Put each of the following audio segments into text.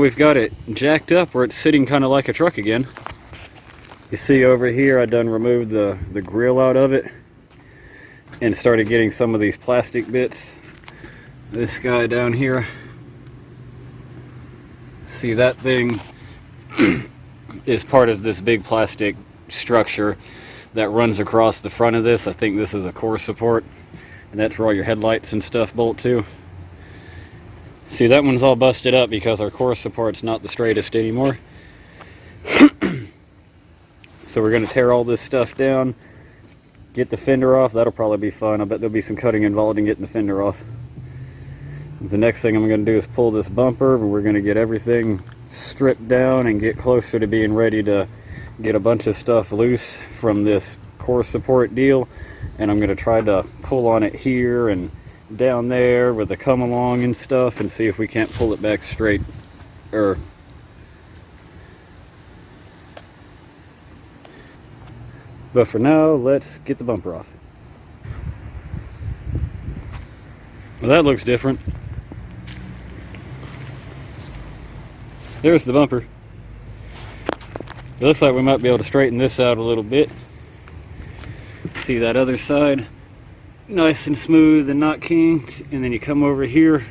now we've got it jacked up where it's sitting kind of like a truck again. You see over here, I done removed the grill out of it and started getting some of these plastic bits. This guy down here, see that thing is part of this big plastic structure that runs across the front of this. I think this is a core support, and that's where all your headlights and stuff bolt to. See, that one's all busted up because our core support's not the straightest anymore. So we're going to tear all this stuff down, get the fender off. That'll probably be fun. I bet there'll be some cutting involved in getting the fender off. The next thing I'm going to do is pull this bumper, and we're going to get everything stripped down and get closer to being ready to get a bunch of stuff loose from this core support deal. And I'm going to try to pull on it here and down there with the come along and stuff, and see if we can't pull it back straight. But for now, let's get the bumper off. Well, that looks different. There's the bumper. It looks like we might be able to straighten this out a little bit. See that other side? Nice and smooth and not kinked. And then you come over here.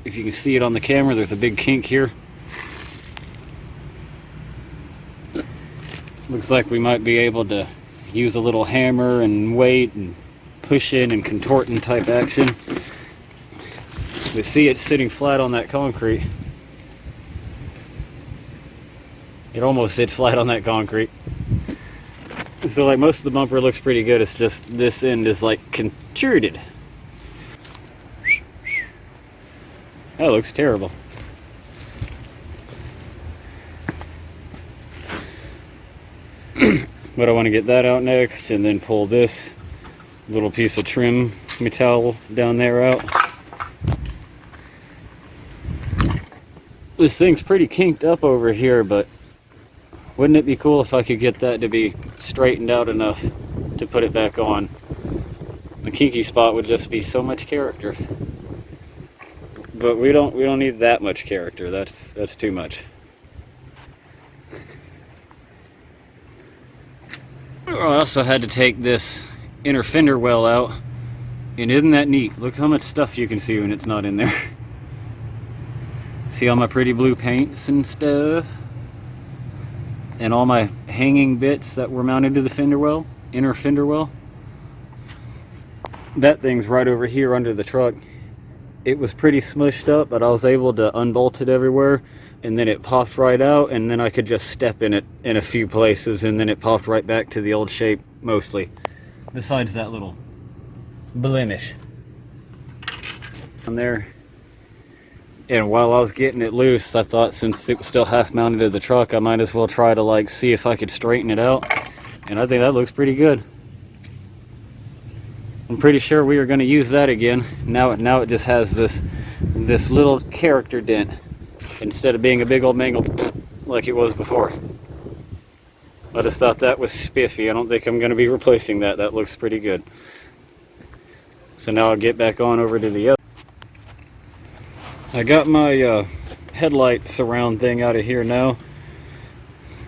If you can see it on the camera, there's a big kink here. Looks like we might be able to use a little hammer and weight and pushing and contorting type action. We see it sitting flat on that concrete. It almost sits flat on that concrete. So like most of the bumper looks pretty good. It's just this end is like contorted. That looks terrible. But I want to get that out next, and then pull this little piece of trim metal down there out. This thing's pretty kinked up over here, but wouldn't it be cool if I could get that to be straightened out enough to put it back on? The kinky spot would just be so much character. But we don't need that much character. That's too much. I also had to take this inner fender well out, and isn't that neat? Look how much stuff you can see when it's not in there. See all my pretty blue paints and stuff, and all my hanging bits that were mounted to the fender well, inner fender well. That thing's right over here under the truck. It was pretty smushed up, but I was able to unbolt it everywhere, and then it popped right out, and then I could just step in it in a few places, and then it popped right back to the old shape mostly, besides that little blemish on there. And while I was getting it loose, I thought since it was still half mounted to the truck, I might as well try to like see if I could straighten it out, and I think that looks pretty good. I'm pretty sure we are going to use that again. Now it just has this little character dent instead of being a big old mangle like it was before. I just thought that was spiffy. I don't think I'm going to be replacing that. That looks pretty good. So now I'll get back on over to the other. I got my headlight surround thing out of here now.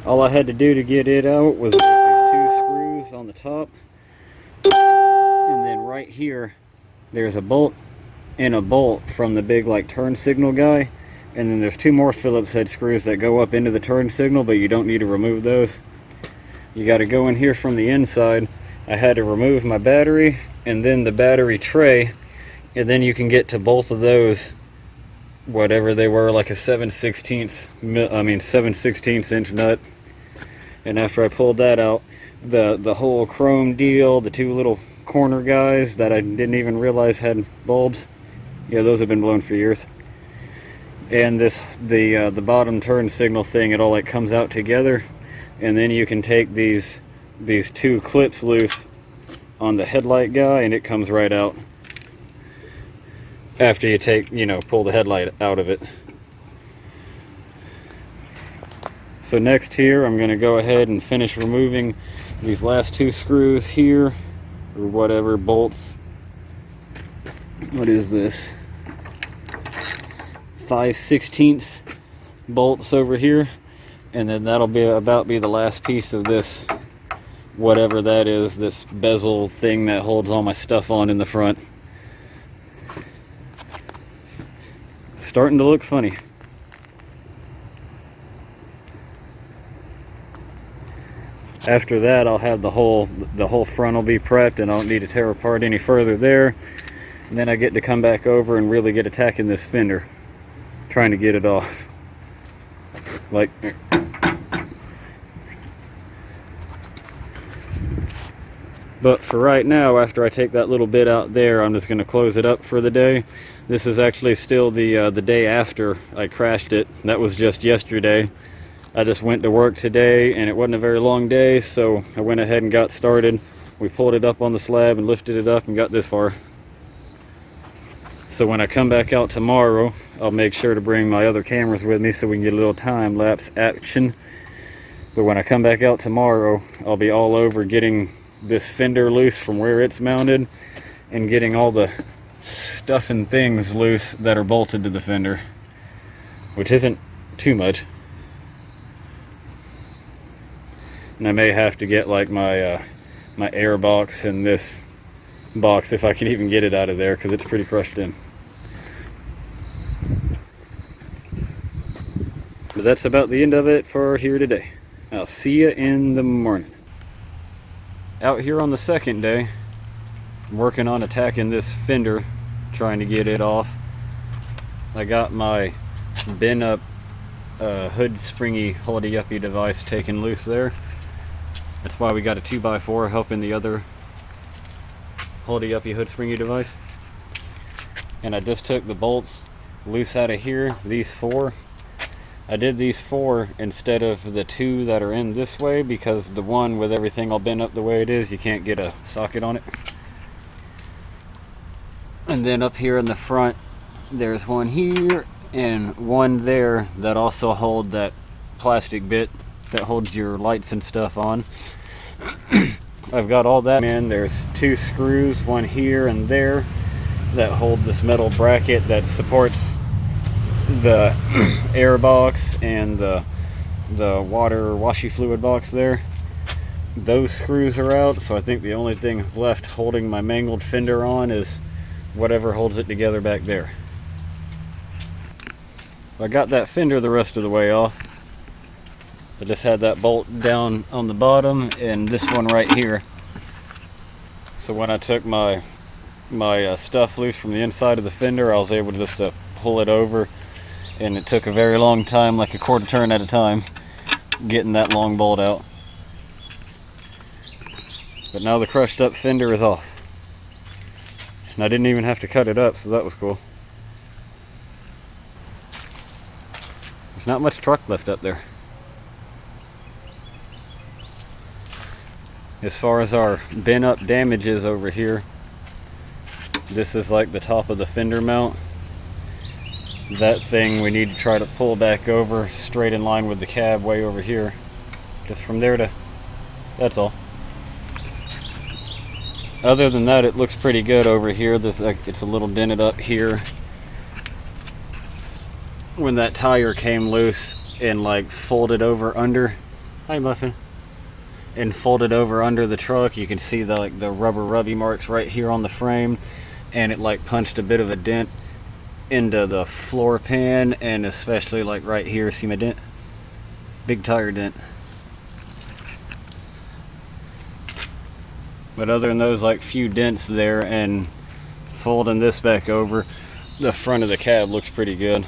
All I had to do to get it out was these two screws on the top. And then right here, there's a bolt and a bolt from the big like turn signal guy. And then there's two more Phillips head screws that go up into the turn signal, but you don't need to remove those. You got to go in here from the inside. I had to remove my battery and then the battery tray, and then you can get to both of those, whatever they were, like a 7/16 inch nut. And after I pulled that out, the whole chrome deal, the two little corner guys that I didn't even realize had bulbs, yeah, those have been blown for years. And the bottom turn signal thing, it all like comes out together, and then you can take these two clips loose on the headlight guy, and it comes right out after you pull the headlight out of it. So next here, I'm going to go ahead and finish removing these last two screws here, or whatever, bolts. What is this? 5/16 bolts over here, and then that'll be the last piece of this, whatever that is, this bezel thing that holds all my stuff on in the front. Starting to look funny. After that, I'll have the whole front will be prepped, and I don't need to tear apart any further there. And then I get to come back over and really get attacking this fender, trying to get it off. Like, but for right now, after I take that little bit out there, I'm just going to close it up for the day. This is actually still the day after I crashed it. That was just yesterday. I just went to work today, and it wasn't a very long day, so I went ahead and got started. We pulled it up on the slab and lifted it up and got this far. So when I come back out tomorrow, I'll make sure to bring my other cameras with me so we can get a little time-lapse action. But when I come back out tomorrow, I'll be all over getting this fender loose from where it's mounted and getting all the stuff and things loose that are bolted to the fender, which isn't too much. And I may have to get like my my air box and this box if I can even get it out of there, because it's pretty crushed in. But that's about the end of it for here today. I'll see you in the morning. Out here on the second day, I'm working on attacking this fender, trying to get it off. I got my bent up hood springy holdy-uppy device taken loose there. That's why we got a 2x4 helping the other holdy-uppy hood springy device. And I just took the bolts loose out of here, these 4. I did these 4 instead of the 2 that are in this way, because the one with everything all bent up the way it is, you can't get a socket on it. And then up here in the front, there's one here and one there that also hold that plastic bit that holds your lights and stuff on. I've got all that in. There's 2 screws, one here and there, that hold this metal bracket that supports the air box and the water washy fluid box there. Those screws are out, so I think the only thing left holding my mangled fender on is whatever holds it together back there. I got that fender the rest of the way off. I just had that bolt down on the bottom and this one right here. So when I took my stuff loose from the inside of the fender, I was able to just pull it over, and it took a very long time, like a quarter turn at a time, getting that long bolt out. But now the crushed up fender is off, and I didn't even have to cut it up, so that was cool. There's not much truck left up there. As far as our bent up damages over here, this is like the top of the fender mount. That thing we need to try to pull back over straight in line with the cab way over here. Just from there to, that's all. Other than that, it looks pretty good over here. It's a little dented up here. When that tire came loose and like folded over under, hi Muffin, and folded over under the truck, you can see the rubber rubby marks right here on the frame, and it like punched a bit of a dent into the floor pan, and especially like right here, see my dent? Big tire dent. But other than those like few dents there and folding this back over, the front of the cab looks pretty good.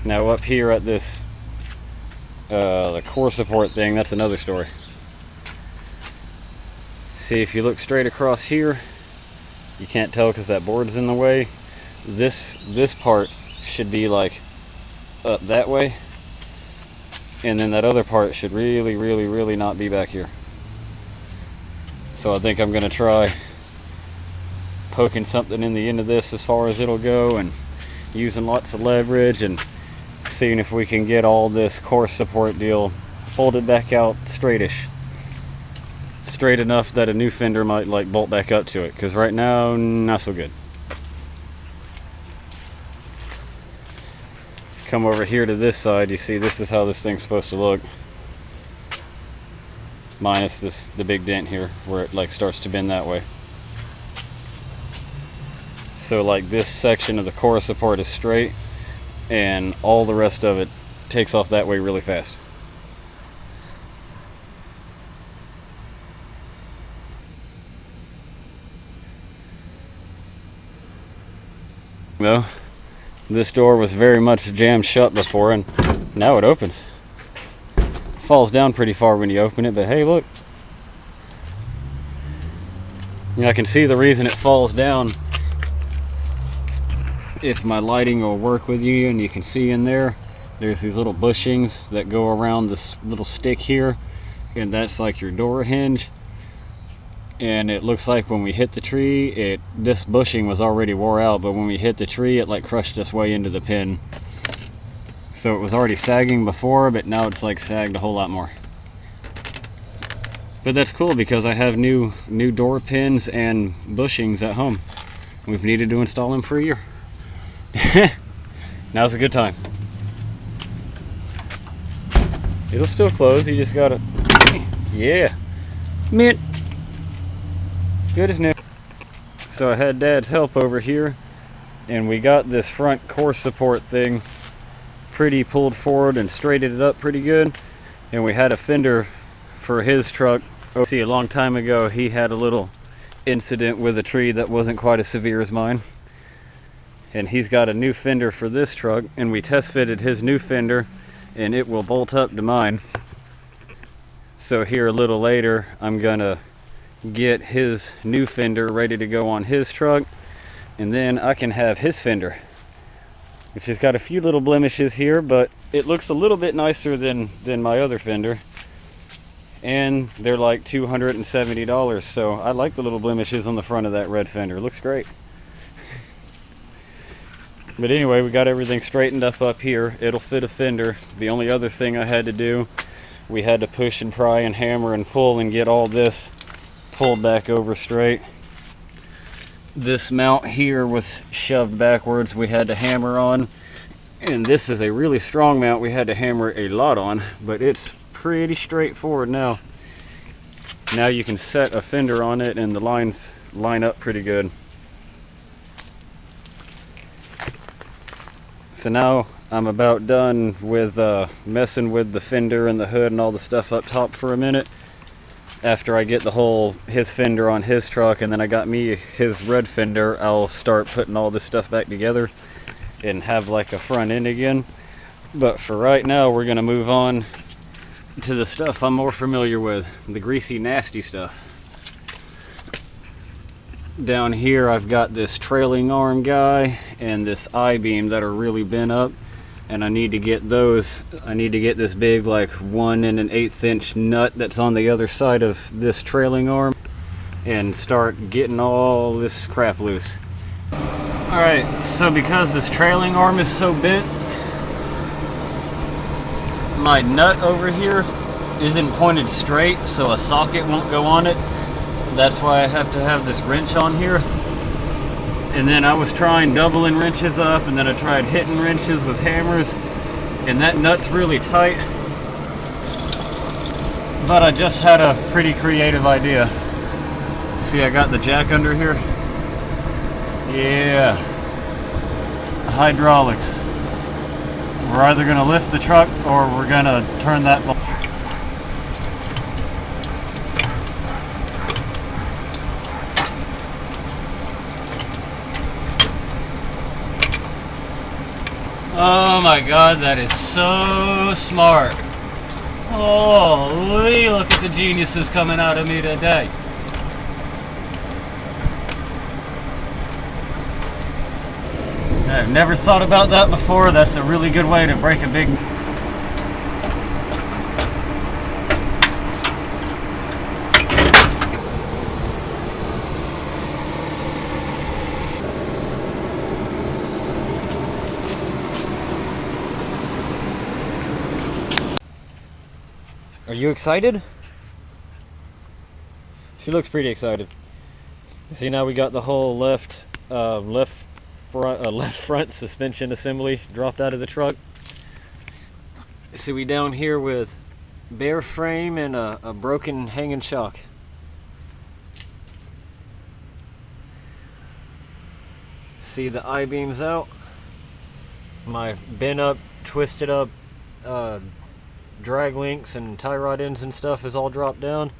Now up here at this the core support thing, that's another story. See, if you look straight across here, you can't tell because that board's in the way. This part should be like up that way, and then that other part should really not be back here. So I think I'm going to try poking something in the end of this as far as it'll go, and using lots of leverage and seeing if we can get all this core support deal folded back out straightish. Straight enough that a new fender might like bolt back up to it, because right now not so good. come over here to this side, you see this is how this thing's supposed to look. Minus the big dent here where it like starts to bend that way. So like this section of the core support is straight and all the rest of it takes off that way really fast. Well, this door was very much jammed shut before, and now it opens. Falls down pretty far when you open it, but hey, look. I can see the reason it falls down. If my lighting will work with you, and you can see in there, there's these little bushings that go around this little stick here, and that's like your door hinge. And it looks like when we hit the tree, this bushing was already wore out, but when we hit the tree, it like crushed its way into the pin. So it was already sagging before, but now it's like sagged a whole lot more. But that's cool because I have new door pins and bushings at home. We've needed to install them for a year. Now's a good time. It'll still close, you just gotta, yeah, mint. Good as new. So I had Dad's help over here, and we got this front core support thing pretty pulled forward and straightened it up pretty good. And we had a fender for his truck. See, a long time ago he had a little incident with a tree that wasn't quite as severe as mine, and he's got a new fender for this truck, and we test fitted his new fender and it will bolt up to mine. So here a little later I'm gonna get his new fender ready to go on his truck, and then I can have his fender, which has got a few little blemishes here, but it looks a little bit nicer than my other fender, and they're like $270, so I like the little blemishes on the front of that red fender. It looks great. But anyway, we got everything straightened up here. It'll fit a fender. The only other thing I had to do, we had to push and pry and hammer and pull and get all this pulled back over straight. This mount here was shoved backwards, we had to hammer on, and this is a really strong mount we had to hammer a lot on, but it's pretty straightforward now. Now you can set a fender on it and the lines line up pretty good. So now I'm about done with messing with the fender and the hood and all the stuff up top for a minute. After I get his fender on his truck, and then I got me his red fender, I'll start putting all this stuff back together and have like a front end again. But for right now, we're gonna move on to the stuff I'm more familiar with, the greasy, nasty stuff. Down here I've got this trailing arm guy and this I-beam that are really bent up, and I need to get those. I need to get this big like 1 1/8 inch nut that's on the other side of this trailing arm and start getting all this crap loose. Alright, so because this trailing arm is so bent, my nut over here isn't pointed straight, so a socket won't go on it. That's why I have to have this wrench on here. And then I was trying doubling wrenches up, and then I tried hitting wrenches with hammers, and that nut's really tight. But I just had a pretty creative idea. See, I got the jack under here. Yeah, hydraulics. We're either going to lift the truck or we're going to turn that. Oh my God, that is so smart. Holy, look at the geniuses coming out of me today. I've never thought about that before. That's a really good way to break a big... Are you excited? She looks pretty excited. See, now we got the whole left front suspension assembly dropped out of the truck. See, we down here with bare frame and a broken hanging shock. See the I-beams out. My bent up, twisted up drag links and tie rod ends and stuff is all dropped down.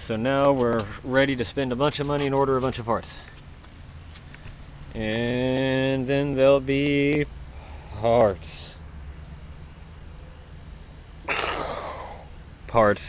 So now we're ready to spend a bunch of money and order a bunch of parts. And then there'll be parts. Parts.